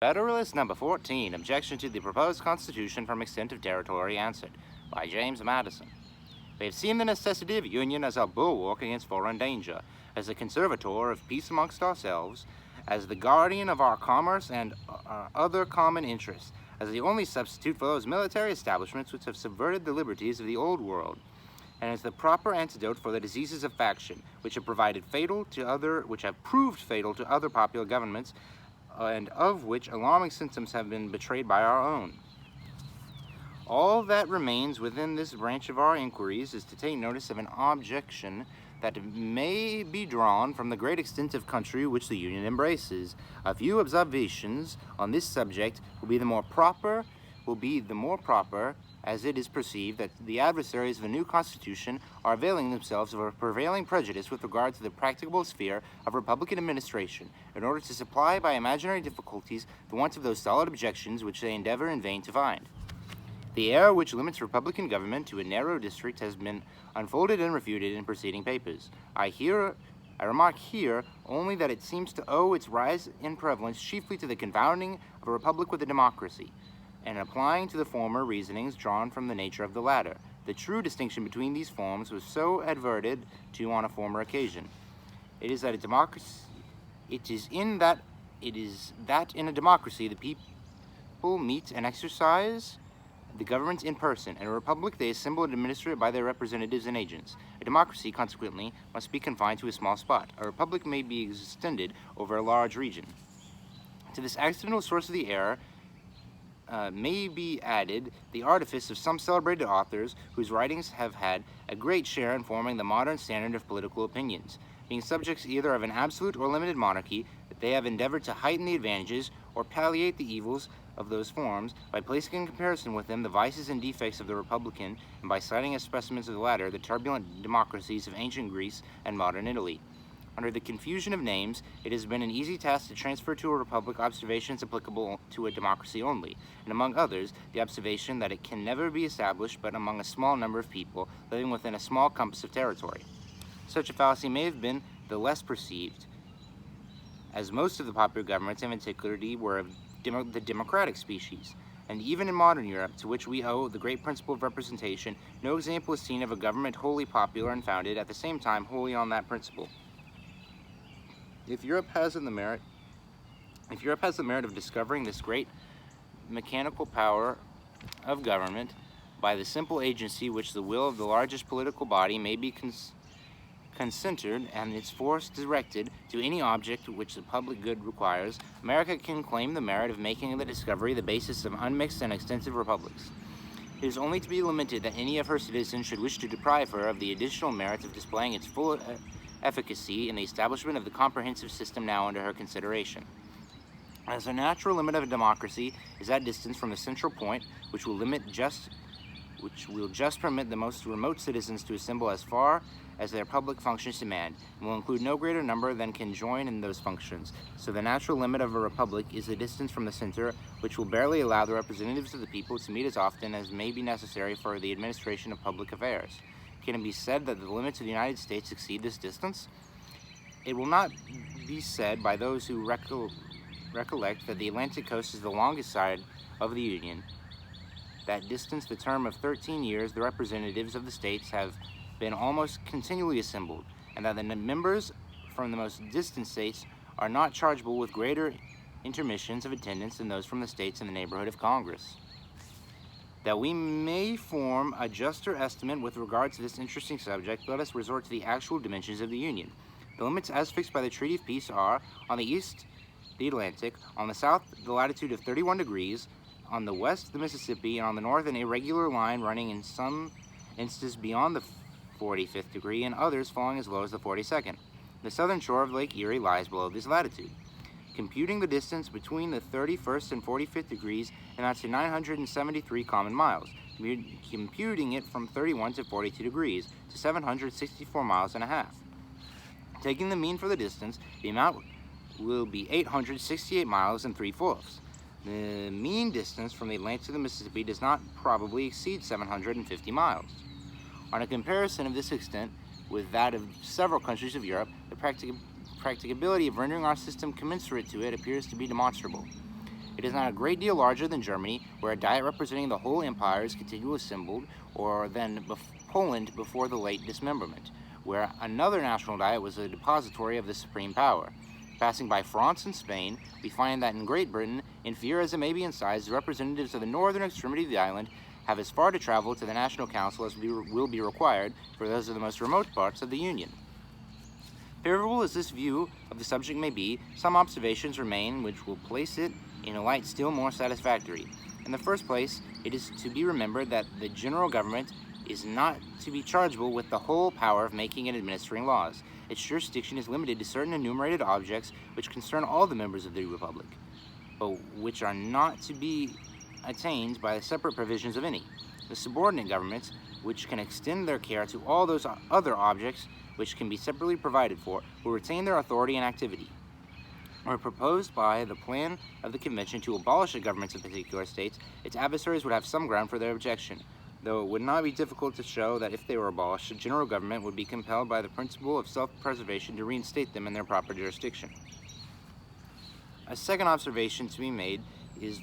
Federalist number 14, Objection to the Proposed Constitution from Extent of Territory, answered, by James Madison. We have seen the necessity of union as our bulwark against foreign danger, as the conservator of peace amongst ourselves, as the guardian of our commerce and our other common interests, as the only substitute for those military establishments which have subverted the liberties of the old world, and as the proper antidote for the diseases of faction, which have proved fatal to other popular governments, and of which alarming symptoms have been betrayed by our own. All that remains within this branch of our inquiries is to take notice of an objection that may be drawn from the great extent of country which the Union embraces. A few observations on this subject will be the more proper, as it is perceived that the adversaries of the new Constitution are availing themselves of a prevailing prejudice with regard to the practicable sphere of Republican administration, in order to supply by imaginary difficulties the want of those solid objections which they endeavor in vain to find. The error which limits Republican government to a narrow district has been unfolded and refuted in preceding papers. I remark here only that it seems to owe its rise in prevalence chiefly to the confounding of a republic with a democracy, and applying to the former reasonings drawn from the nature of the latter. The true distinction between these forms was so adverted to on a former occasion. It is that in a democracy the people meet and exercise the government in person. In a republic they assemble and administer it by their representatives and agents. A democracy, consequently, must be confined to a small spot. A republic may be extended over a large region. To this accidental source of the error may be added the artifice of some celebrated authors whose writings have had a great share in forming the modern standard of political opinions. Being subjects either of an absolute or limited monarchy, that they have endeavored to heighten the advantages or palliate the evils of those forms by placing in comparison with them the vices and defects of the republican, and by citing as specimens of the latter the turbulent democracies of ancient Greece and modern Italy. Under the confusion of names, it has been an easy task to transfer to a republic observations applicable to a democracy only, and among others, the observation that it can never be established but among a small number of people living within a small compass of territory. Such a fallacy may have been the less perceived, as most of the popular governments of antiquity were of the democratic species, and even in modern Europe, to which we owe the great principle of representation, no example is seen of a government wholly popular and founded at the same time wholly on that principle. If Europe has the merit of discovering this great mechanical power of government by the simple agency which the will of the largest political body may be concentered and its force directed to any object which the public good requires, America can claim the merit of making the discovery the basis of unmixed and extensive republics. It is only to be lamented that any of her citizens should wish to deprive her of the additional merit of displaying its full efficacy in the establishment of the comprehensive system now under her consideration. As a natural limit of a democracy is that distance from the central point which will just permit the most remote citizens to assemble as far as their public functions demand, and will include no greater number than can join in those functions. So the natural limit of a republic is the distance from the center, which will barely allow the representatives of the people to meet as often as may be necessary for the administration of public affairs. Can it be said that the limits of the United States exceed this distance? It will not be said by those who recollect that the Atlantic coast is the longest side of the Union. That distance, the term of 13 years, the representatives of the states have been almost continually assembled, and that the members from the most distant states are not chargeable with greater intermissions of attendance than those from the states in the neighborhood of Congress. That we may form a juster estimate with regard to this interesting subject, let us resort to the actual dimensions of the Union. The limits as fixed by the Treaty of Peace are, on the east, the Atlantic, on the south, the latitude of 31 degrees, on the west, the Mississippi, and on the north, an irregular line running in some instances beyond the 45th degree, and others falling as low as the 42nd. The southern shore of Lake Erie lies below this latitude. Computing the distance between the 31st and 45th degrees amounts to 973 common miles. Computing it from 31 to 42 degrees to 764 miles and a half. Taking the mean for the distance, the amount will be 868 miles and 3/4. The mean distance from the Atlantic to the Mississippi does not probably exceed 750 miles. On a comparison of this extent with that of several countries of Europe, the practicability of rendering our system commensurate to it appears to be demonstrable. It is not a great deal larger than Germany, where a diet representing the whole empire is continually assembled, or than Poland before the late dismemberment, where another national diet was a depository of the supreme power. Passing by France and Spain, we find that in Great Britain, inferior as it may be in size, the representatives of the northern extremity of the island have as far to travel to the National Council as will be required for those of the most remote parts of the Union. Favorable as this view of the subject may be, some observations remain which will place it in a light still more satisfactory. In the first place, it is to be remembered that the general government is not to be chargeable with the whole power of making and administering laws. Its jurisdiction is limited to certain enumerated objects which concern all the members of the Republic, but which are not to be attained by the separate provisions of any. The subordinate governments, which can extend their care to all those other objects which can be separately provided for, will retain their authority and activity. Or proposed by the plan of the Convention to abolish the governments of particular states, its adversaries would have some ground for their objection, though it would not be difficult to show that if they were abolished, the general government would be compelled by the principle of self-preservation to reinstate them in their proper jurisdiction. A second observation to be made is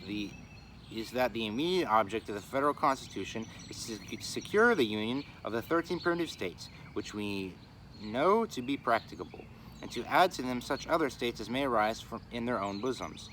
that the immediate object of the federal constitution is to secure the union of the 13 primitive states, which we know to be practicable, and to add to them such other states as may arise from in their own bosoms,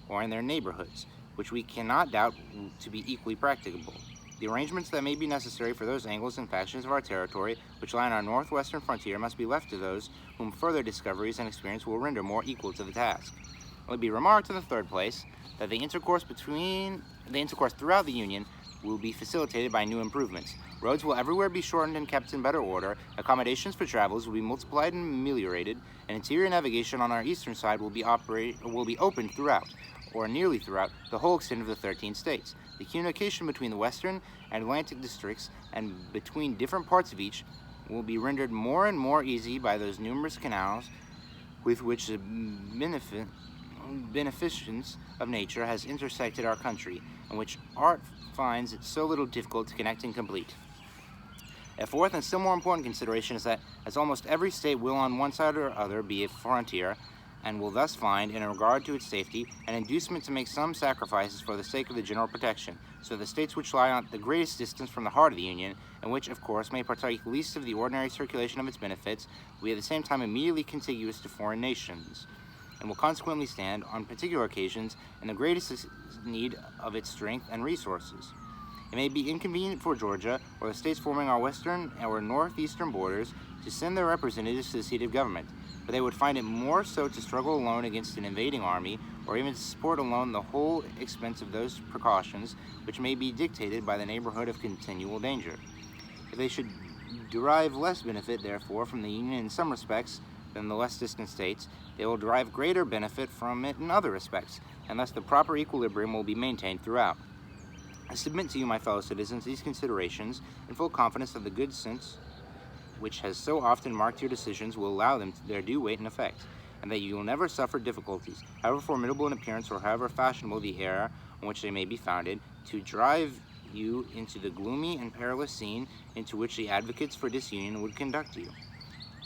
or in their neighborhoods, which we cannot doubt to be equally practicable. The arrangements that may be necessary for those angles and factions of our territory which lie on our northwestern frontier must be left to those whom further discoveries and experience will render more equal to the task. It will be remarked in the third place that the intercourse throughout the Union will be facilitated by new improvements. Roads will everywhere be shortened and kept in better order, accommodations for travelers will be multiplied and ameliorated, and interior navigation on our eastern side will be opened throughout, or nearly throughout, the whole extent of the 13 states. The communication between the western and Atlantic districts and between different parts of each will be rendered more and more easy by those numerous canals with which the beneficence of nature has intersected our country, and which art finds it so little difficult to connect and complete. A fourth and still more important consideration is that, as almost every state will on one side or other be a frontier, and will thus find, in regard to its safety, an inducement to make some sacrifices for the sake of the general protection, so the states which lie at the greatest distance from the heart of the Union, and which, of course, may partake least of the ordinary circulation of its benefits, will be at the same time immediately contiguous to foreign nations, and will consequently stand, on particular occasions, in the greatest need of its strength and resources. It may be inconvenient for Georgia, or the states forming our western or northeastern borders, to send their representatives to the seat of government, but they would find it more so to struggle alone against an invading army, or even to support alone the whole expense of those precautions which may be dictated by the neighborhood of continual danger. If they should derive less benefit, therefore, from the Union in some respects than the less distant states, they will derive greater benefit from it in other respects, and thus the proper equilibrium will be maintained throughout. I submit to you, my fellow citizens, these considerations, in full confidence that the good sense which has so often marked your decisions will allow them their due weight and effect, and that you will never suffer difficulties, however formidable in appearance or however fashionable the error on which they may be founded, to drive you into the gloomy and perilous scene into which the advocates for disunion would conduct you.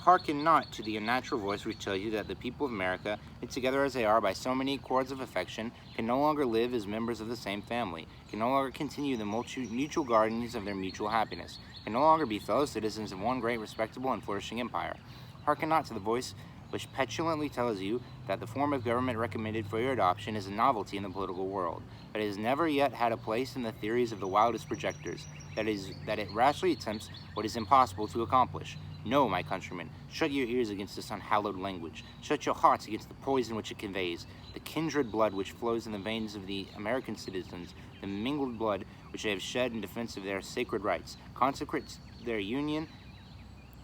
Hearken not to the unnatural voice which tells you that the people of America, knit together as they are by so many cords of affection, can no longer live as members of the same family, can no longer continue the mutual guardians of their mutual happiness, can no longer be fellow citizens of one great, respectable, and flourishing empire. Hearken not to the voice which petulantly tells you that the form of government recommended for your adoption is a novelty in the political world, that it has never yet had a place in the theories of the wildest projectors, that it rashly attempts what is impossible to accomplish. No, my countrymen, shut your ears against this unhallowed language. Shut your hearts against the poison which it conveys, the kindred blood which flows in the veins of the American citizens, the mingled blood which they have shed in defense of their sacred rights. Consecrate their union,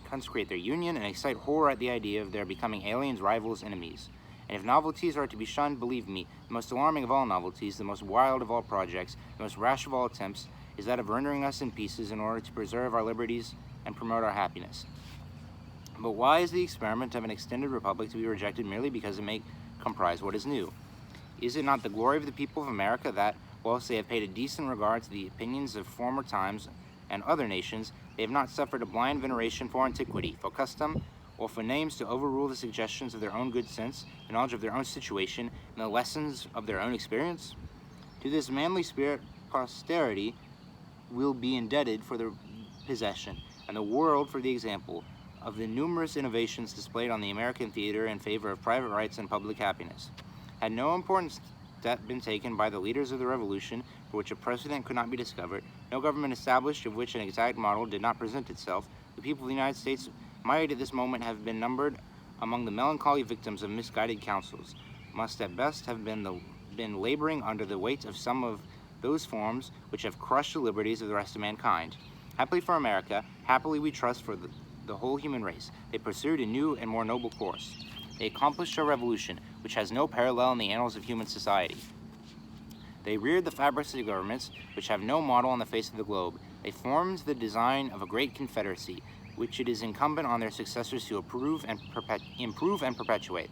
and excite horror at the idea of their becoming aliens, rivals, enemies. And if novelties are to be shunned, believe me, the most alarming of all novelties, the most wild of all projects, the most rash of all attempts, is that of rendering us in pieces in order to preserve our liberties and promote our happiness. But why is the experiment of an extended republic to be rejected merely because it may comprise what is new? Is it not the glory of the people of America that, whilst they have paid a decent regard to the opinions of former times and other nations, they have not suffered a blind veneration for antiquity, for custom, or for names to overrule the suggestions of their own good sense, the knowledge of their own situation, and the lessons of their own experience? To this manly spirit, posterity will be indebted for the possession, and the world for the example, of the numerous innovations displayed on the American theater in favor of private rights and public happiness. Had no important step been taken by the leaders of the Revolution for which a precedent could not be discovered, no government established of which an exact model did not present itself, the people of the United States might at this moment have been numbered among the melancholy victims of misguided counsels, must at best have been laboring under the weight of some of those forms which have crushed the liberties of the rest of mankind. Happily for America, happily we trust for the whole human race, they pursued a new and more noble course. They accomplished a revolution which has no parallel in the annals of human society. They reared the fabrics of governments which have no model on the face of the globe. They formed the design of a great confederacy, which it is incumbent on their successors to improve and perpetuate.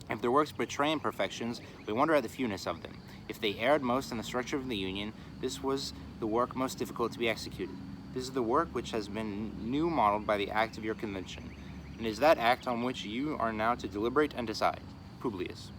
If their works betray imperfections, we wonder at the fewness of them. If they erred most in the structure of the Union, this was the work most difficult to be executed. This is the work which has been new modeled by the act of your convention, and is that act on which you are now to deliberate and decide. Publius.